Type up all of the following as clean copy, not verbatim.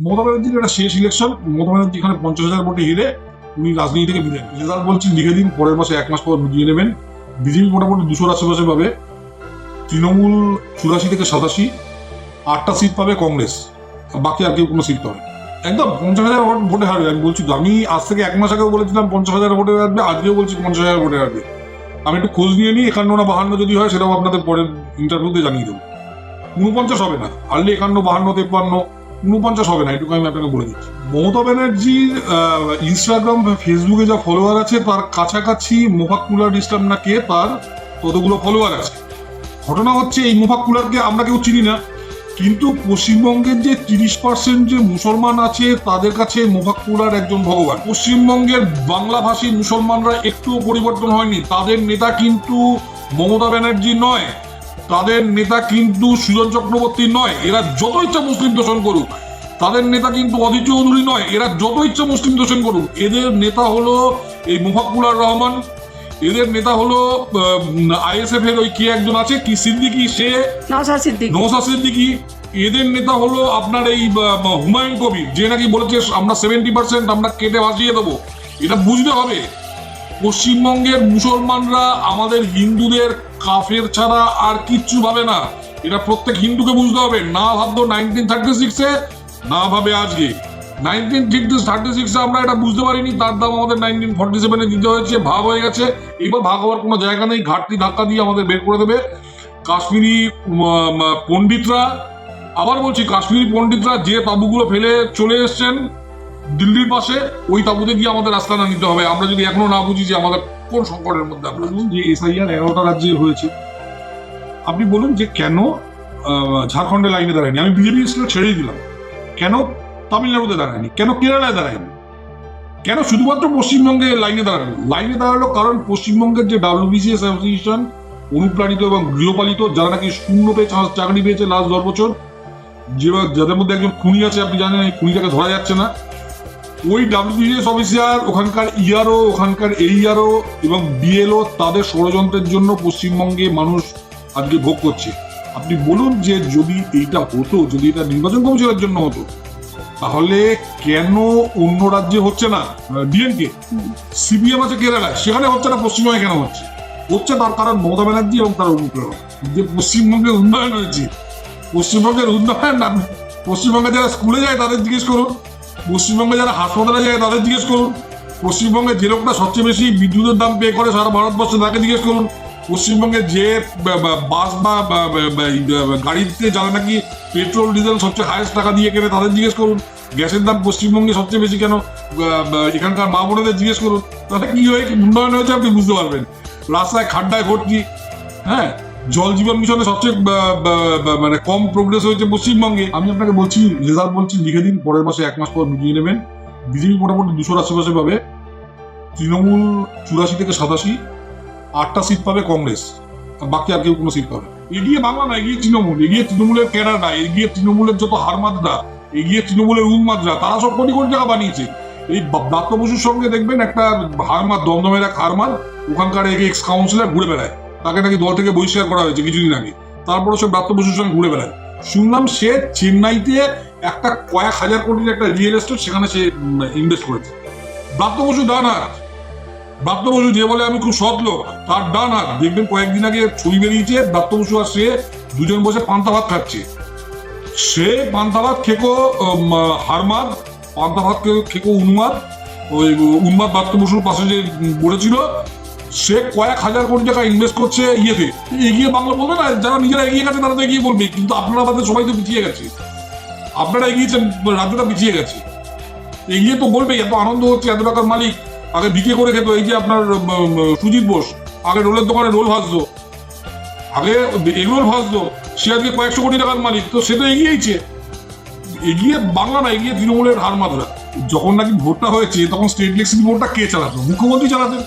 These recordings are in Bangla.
মমতা ব্যানার্জির এটা শেষ ইলেকশন। মমতা ব্যানার্জি এখানে 50,000 ভোটে হেরে উনি রাজনীতি থেকে বিদায়। রেজাল্ট বলছি লিখে দিন, পরের মাসে 1 মাস পর মিটিয়ে নেবেন। বিজেপি মোটামুটি 200-র আশেপাশে পাবে, তৃণমূল 84 থেকে 87, 8টা সিট পাবে কংগ্রেস, বাকি আর কেউ কোনো সিট পাবে। একদম 50,000 ভোটে হারবে। আমি বলছি, আমি আজ থেকে 1 মাস আগেও বলেছিলাম 50,000 ভোটে হারবে, আজকেও বলছি 50,000 ভোটে হারবে। আমি একটু খোঁজ নিয়ে নিই, 51 না 52 যদি হয় সেটাও আপনাদের পরের ইন্টারভিউতে জানিয়ে দেবো। 49 হবে না, হারলে 51, 52, 53, 49 হবে না, এটুকু আমি আপনাকে বলে দিচ্ছি। মমতা ব্যানার্জির ইনস্টাগ্রাম ফেসবুকে যা ফলোয়ার আছে তার কাছাকাছি মোফাক্কুলার ইসলাম না কে, তার ততগুলো ফলোয়ার আছে। ঘটনা হচ্ছে এই মোফাক্কুলারকে আমরা কেউ চিনি না, কিন্তু পশ্চিমবঙ্গের যে 30% যে মুসলমান আছে তাদের কাছে মোফাক্কুলার একজন ভগবান। পশ্চিমবঙ্গের বাংলাভাষী মুসলমানরা একটুও পরিবর্তন হয়নি। তাদের নেতা কিন্তু মমতা ব্যানার্জি নয়, তাদের নেতা কিন্তু সুজন চক্রবর্তী নয়। এরা যত ইচ্ছা মুসলিম দূষণ করুক, তাদের নেতা কিন্তু অধীর চৌধুরী নয়। এরা যত ইচ্ছা মুসলিম দূষণ করুক, এদের নেতা হলো এই মোফাক্কুলার রহমান। এদের নেতা হলো আইএসএফ এর ওই কি একজন আছে, কি সিদ্দিকি, সে নওশাদ সিদ্দিকি। এদের নেতা হলো আপনার এই হুমায়ুন কবির, যে নাকি বলেছে আমরা 70% আমরা কেটে ভাসিয়ে দেবো। এটা বুঝতে হবে, পশ্চিমবঙ্গের মুসলমানরা আমাদের হিন্দুদের কাফের ছাড়া আর কিচ্ছু ভাবে না। এটা প্রত্যেক হিন্দুকে বুঝতে হবে। না ভাবতো 1936-এ, না ভাবে আজকে। 1936-এ আমরা এটা বুঝতে পারিনি, তার দাম আমাদের 1947-এ দিতে হয়েছে। ভাগ হয়ে গেছে, এবার ভাগ হওয়ার কোনো জায়গা নেই। ঘাটতি ধাক্কা দিয়ে আমাদের বের করে দেবে কাশ্মীরি পণ্ডিতরা। আবার বলছি, কাশ্মীরি পণ্ডিতরা যে তাবুগুলো ফেলে চলে এসছেন দিল্লির পাশে, ওই তাবুতে গিয়ে আমাদের আস্তানা নিতে হবে। আমরা যদি এখনো না বুঝি যে আমাদের কোন সংকটের মধ্যে আমরা যে এসআইআর 11টা রাজ্যে হয়েছে, আপনি বলুন যে কেন ঝাড়খণ্ডে লাইনে দাঁড়ায়নি? আমি বিজেপি ছেড়েই দিলাম, কেন তামিলনাড়ুতে দাঁড়ায়নি, কেন কেরালায় দাঁড়ায়নি, কেন শুধুমাত্র পশ্চিমবঙ্গে লাইনে দাঁড়ালো? কারণ পশ্চিমবঙ্গের যে WBCS অ্যাসোসিয়েশন, অনুপ্রাণিত এবং গৃহপালিত, যারা নাকি শূন্য পেয়ে চাকরি পেয়েছে লাস্ট 10 বছর, যাদের মধ্যে একজন খুনি আছে, আপনি জানেন এই খুনিটাকে ধরা যাচ্ছে না, ওই WBCS অফিসার, ওখানকার ইআরও, ওখানকার এইআরও এবং বিএলও, তাদের ষড়যন্ত্রের জন্য পশ্চিমবঙ্গে মানুষ আজকে ভোগ করছে। আপনি বলুন যে যদি এইটা হতো, যদি এটা নির্বাচন কমিশনের জন্য হতো, তাহলে কেন অন্য রাজ্যে হচ্ছে না? ডিএমকে সিপিএম আছে কেরালায়, সেখানে হচ্ছে না, পশ্চিমবঙ্গে কেন হচ্ছে? তার কারণ মমতা ব্যানার্জি এবং তার অনুপ্রেরণা। যে পশ্চিমবঙ্গের উন্নয়ন হয়েছে, পশ্চিমবঙ্গের উন্নয়ন না, পশ্চিমবঙ্গে যারা স্কুলে যায় তাদের জিজ্ঞেস করুন, পশ্চিমবঙ্গে যারা হাসপাতালে যায় তাদের জিজ্ঞেস করুন, পশ্চিমবঙ্গে যে লোকটা সবচেয়ে বেশি বিদ্যুতের দাম পে করে সারা ভারতবর্ষে তাকে জিজ্ঞেস করুন, পশ্চিমবঙ্গে যে বাস বা গাড়িতে যারা নাকি পেট্রোল ডিজেল সবচেয়ে হাইয়েস্ট টাকা দিয়ে কেনে তাদের জিজ্ঞেস করুন, গ্যাসের দাম পশ্চিমবঙ্গে সবচেয়ে বেশি কেন এখানকার মা বোনেদের জিজ্ঞেস করুন, তাহলে কি উন্নয়ন হয়েছে আপনি বুঝতে পারবেন। রাস্তায় খাড্ডায় ভর্তি, হ্যাঁ, জল জীবন মিশনে সবচেয়ে মানে কম প্রোগ্রেস হয়েছে পশ্চিমবঙ্গে। আমি আপনাকে বলছি, রেজাল্ট বলছি লিখে দিন, পরের মাসে 1 মাস পর মিটিয়ে নেবেন। বিজেপি মোটামুটি 200-র আশেপাশে পাবে, তৃণমূল 84 থেকে 87, 8টা সিট পাবে কংগ্রেস, বাকি আর কেউ কোনো সিট পাবে। এগিয়ে বাংলা না, এগিয়ে তৃণমূল, এগিয়ে তৃণমূলের ক্যাডাররা, এগিয়ে তৃণমূলের যত হারমাদরা, এগিয়ে তৃণমূলের উন্মাদরা, তারা সব কোটি কোটি টাকা বানিয়েছে। এই ব্রাত্য বসুর সঙ্গে দেখবেন একটা হারমাদ, দমদমের এক হারমাদ, ওখানকার এক্স কাউন্সিলর ঘুরে বেড়ায়, তাকে নাকি দল থেকে বহিষ্কার করা হয়েছে কিছুদিন আগে, তারপরে সে ব্রাত্য বসুর সঙ্গে ঘুরে বেড়ায়। শুনলাম সে চেন্নাইতে একটা কয়েক হাজার কোটির একটা রিয়েল এস্টেট, সেখানে সে ইনভেস্ট করেছে। ব্রাত্য বসু ডান হাত, ব্রাত্য বসু যে বলে আমি খুব সৎ লোক, তার ডান হাত। দেখবেন কয়েকদিন আগে ছবি বেরিয়েছে, ব্রাত্য বসু আর সে দুজন বসে পান্তা ভাত খাচ্ছে। সে পান্তা ভাত খেকো হারমাদ, পান্তা ভাত খেকো উন্মাদ। ওই উন্মাদ ব্রাত্য বসুর পাশে যে বলেছিল, সে কয়েক হাজার কোটি টাকা ইনভেস্ট করছে ইয়েতে। এগিয়ে বাংলা বলবে না, যারা নিজেরা এগিয়ে গেছে তারা তো এগিয়ে বলবে, কিন্তু আপনারা বাদে সবাই তো পিছিয়ে গেছে। আপনারা এগিয়েছেন, রাজ্যটা পিছিয়ে গেছে। এগিয়ে তো বলবে এত আনন্দ হচ্ছে, এত টাকার মালিক, আগে বিক্রি করে খেত। এই যে আপনার সুজিত বোস, আগে রোলের দোকানে রোল ভাজতো, আগে এগরোল ভাজতো, সে আজকে কয়েকশো কোটি টাকার মালিক, তো সে তো এগিয়েছে। এগিয়ে বাংলা না, এগিয়ে তৃণমূলের হারমাদরা। যখন নাকি ভোটটা হয়েছে, তখন স্টেট ইলেকশন বোর্ডটা কে চালাতো? মুখ্যমন্ত্রী চালাতেন।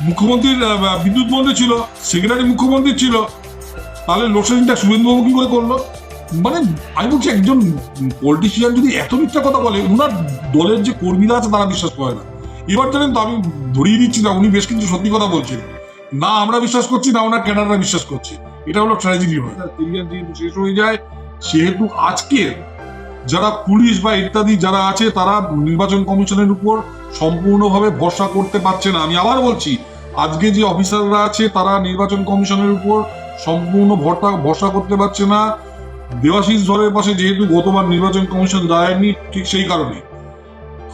মুখ্যমন্ত্রীর বিদ্যুৎ মন্ত্রী ছিল, সেক্রেটারি মুখ্যমন্ত্রী ছিল, তাহলে লোডশেডিংটা শুভেন্দুবাবু কি করে করলো? মানে আমি বলছি, একজন পলিটিশিয়ান যদি এত মিথ্যা কথা বলে, ওনার দলের যে কর্মীরা আছে তারা বিশ্বাস করে না। এবার জানেন তো, আমি ধরিয়ে দিচ্ছি না, উনি বেশ কিছু সত্যি কথা বলছেন, না আমরা বিশ্বাস করছি, না ওনার ক্যাডাররা বিশ্বাস করছে। এটা হলো ট্র্যাজেডি। হয় কেরিয়ার যেহেতু শেষ হয়ে যায়, সেহেতু আজকে যারা পুলিশ বা ইত্যাদি যারা আছে তারা নির্বাচন কমিশনের উপর সম্পূর্ণভাবে ভরসা করতে পারছে না। আমি আবার বলছি, আজকে যে অফিসাররা আছে তারা নির্বাচন কমিশনের উপর সম্পূর্ণ ভরসা করতে পারছে না। দেবাশিস ধরের পাশে যেহেতু গতবার নির্বাচন কমিশন দাঁড়ায়নি, ঠিক সেই কারণে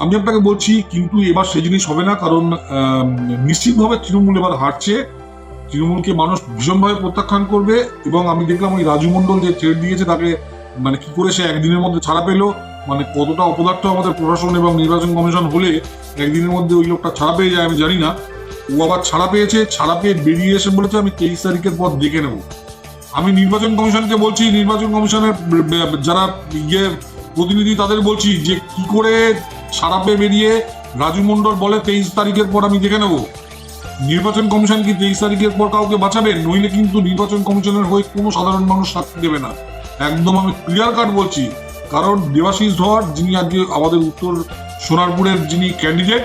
আমি আপনাকে বলছি, কিন্তু এবার সেই জিনিস হবে না। কারণ নিশ্চিতভাবে তৃণমূল এবার হারছে, তৃণমূলকে মানুষ ভীষণভাবে প্রত্যাখ্যান করবে। এবং আমি দেখলাম ওই রাজু মণ্ডল যে থ্রেট দিয়েছে তাকে মানে কি করে সে একদিনের মধ্যে ছাড়া পেলো, মানে কতটা অপদার্থ আমাদের প্রশাসন এবং নির্বাচন কমিশন হলে একদিনের মধ্যে ওই লোকটা ছাড়া পেয়ে যায় আমি জানি না। ও আবার ছাড়া পেয়েছে, ছাড়া পেয়ে বেরিয়ে এসে বলেছে আমি 23 তারিখের পর দেখে নেব। আমি নির্বাচন কমিশনকে বলছি, নির্বাচন কমিশনের যারা প্রতিনিধি তাদের বলছি যে কি করে ছাড়া পেয়ে বেরিয়ে রাজু মণ্ডল বলে 23 তারিখের পর আমি দেখে নেব। নির্বাচন কমিশন কি 23 তারিখের পর কাউকে বাঁচাবে? নইলে কিন্তু নির্বাচন কমিশনের হয়ে কোনো সাধারণ মানুষ সাক্ষী দেবে না, একদম আমি ক্লিয়ার কাট বলছি। কারণ দেবাশিস ধর, যিনি আজকে আমাদের উত্তর সোনারপুরের যিনি ক্যান্ডিডেট,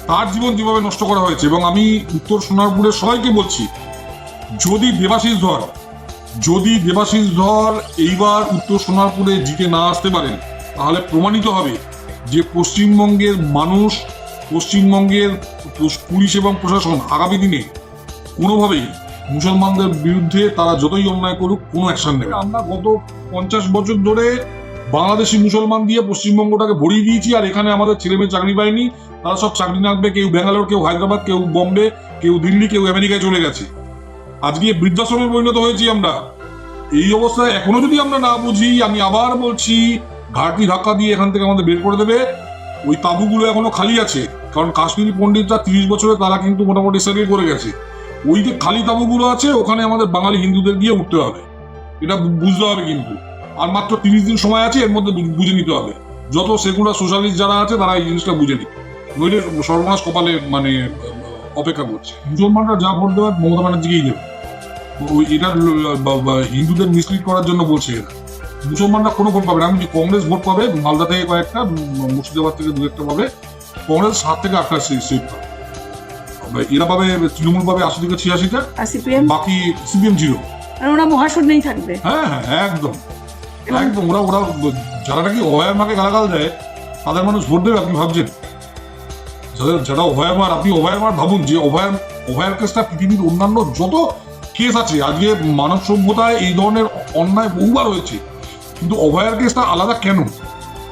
তার জীবন যেভাবে নষ্ট করা হয়েছে, এবং আমি উত্তর সোনারপুরের সবাইকে বলছি, যদি দেবাশিস ধর এইবার উত্তর সোনারপুরে জিতে না আসতে পারেন, তাহলে প্রমাণিত হবে যে পশ্চিমবঙ্গের মানুষ, পশ্চিমবঙ্গের পুলিশ এবং প্রশাসন আগামী দিনে কোনোভাবেই মুসলমানদের বিরুদ্ধে তারা যতই অন্যায় করুক কোনো অ্যাকশন নেবে। আমরা গত 50 বছর ধরে বাংলাদেশি মুসলমান দিয়ে পশ্চিমবঙ্গটাকে ভরিয়ে দিয়েছি, আর এখানে আমাদের ছেলেমেয়ে চাকরি পায়নি, তারা সব চাকরি রাখবে, কেউ ব্যাঙ্গালোর, কেউ হায়দ্রাবাদ, কেউ বম্বে, কেউ দিল্লি, কেউ আমেরিকায় চলে গেছে। আজকে বৃদ্ধাশ্রমে পরিণত হয়েছি আমরা। এই অবস্থায় এখনো যদি আমরা না বুঝি, আমি আবার বলছি, ঘাটি ধাক্কা দিয়ে এখান থেকে আমাদের বের করে দেবে। ওই তাঁবুগুলো এখনো খালি আছে, কারণ কাশ্মীরি পণ্ডিতরা 30 বছরে তারা কিন্তু মোটামুটি সেটেল করে গেছে। ওই যে খালি তাঁবুগুলো আছে ওখানে আমাদের বাঙালি হিন্দুদের গিয়ে উঠতে হবে, এটা বুঝতে হবে। কিন্তু আর মাত্র 30 দিন সময় আছে, এর মধ্যে বুঝে নিতে হবে। যত সেকুলার সোশ্যালিস্ট যারা আছে তারা এই জিনিসটা বুঝে নিক, নইলে সর্বনাশ কপালে মানে অপেক্ষা করছে। মুসলমানরা যা ভোট দেওয়ার মমতা ব্যানার্জিকেই দেবে। এটা হিন্দুদের মিসলিড করার জন্য বলছে এরা। মুসলমানরা কোনো ভোট পাবে না। আমি কংগ্রেস ভোট পাবে, মালদা থেকে কয়েকটা, মুর্শিদাবাদ থেকে 2-1টা পাবে, কংগ্রেস 7 থেকে 8টা সিট পাবে। এরা পাবে, তৃণমূল পাবে 80 থেকে 86টা, বাকি সিপিএম 0। ওরা মহাশূন্যেই থাকবে। হ্যাঁ হ্যাঁ, একদম একদম। ওরা যারা নাকি অভয়ার মাকে গালাগাল দেয় তাদের মানুষ ভোট দেবে আপনি ভাবছেন? যারা অভয়ার মার, আপনি অভয়ার মার ভাবুন, যে অভয়ার কেসটা পৃথিবীর অন্যান্য যত কেস আছে, আজকে মানব সভ্যতায় এই ধরনের অন্যায় বহুবার হয়েছে, কিন্তু অভয়ার কেসটা আলাদা কেন?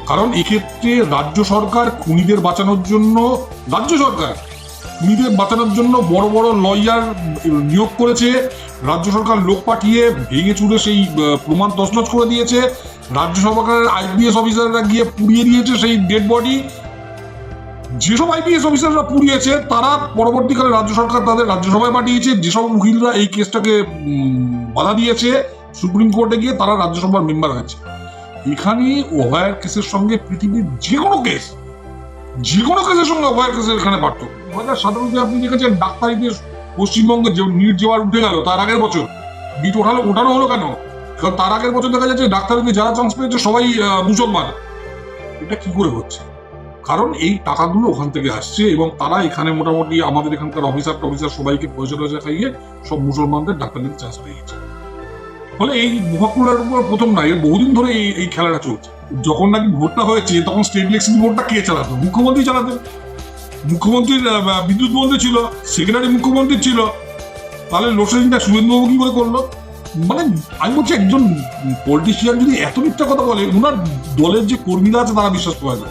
কারণ এক্ষেত্রে রাজ্য সরকার খুনিদের বাঁচানোর জন্য বড় বড় লয়ার নিয়োগ করেছে। রাজ্য সরকার লোক পাঠিয়ে ভেঙে চুরে সেই প্রমাণ তছনছ করে দিয়েছে। রাজ্য সরকারের আইপিএস অফিসাররা গিয়ে পুড়িয়ে দিয়েছে সেই ডেড বডি। যেসব আইপিএস অফিসাররা পুড়িয়েছে তারা পরবর্তীকালে রাজ্য সরকার তাদের রাজ্যসভায় পাঠিয়েছে। যেসব উকিলরা এই কেসটাকে বাধা দিয়েছে সুপ্রিম কোর্টে গিয়ে, তারা রাজ্যসভার মেম্বার হয়েছে। এখানে অভয়ার কেসের সঙ্গে পৃথিবীর যে কোনো কেসের সঙ্গে অভয়ার কেসের এখানে পার্থক্য। 2017-তে আপনি দেখেছেন ডাক্তারিতে পশ্চিমবঙ্গে যে নিট যেবার উঠে গেল, তার আগের বছর নিট ওঠানো হলো কেন? কারণ তার আগের বছর দেখা যাচ্ছে ডাক্তারিতে যারা চান্স পেয়েছে সবাই মুসলমান। এটা কি করে হচ্ছে? কারণ এই টাকাগুলো ওখান থেকে আসছে, এবং তারা এখানে মোটামুটি আমাদের এখানকার অফিসার সবাইকে পয়সা খাইয়ে সব মুসলমানদের ডাক্তারিতে চান্স পেয়ে গেছে। ফলে এই মহাকুলার উপর প্রথম নয়, বহুদিন ধরে এই খেলাটা চলছে। যখন নাকি ভোটটা হয়েছে তখন স্টেট ইলেকশন বোর্ডটা কে চালাতো? মুখ্যমন্ত্রী চালাতেন। মুখ্যমন্ত্রীর বিদ্যুৎ মন্ত্রী ছিল, সেক্রেটারি মুখ্যমন্ত্রী ছিল। তাহলে লোডশেডিংটা শুভেন্দুবাবু কি করে করলো? মানে আমি বলছি, একজন পলিটিশিয়ান যদি এত মিথ্যা কথা বলে, ওনার দলের যে কর্মীরা আছে তারা বিশ্বাস করে না।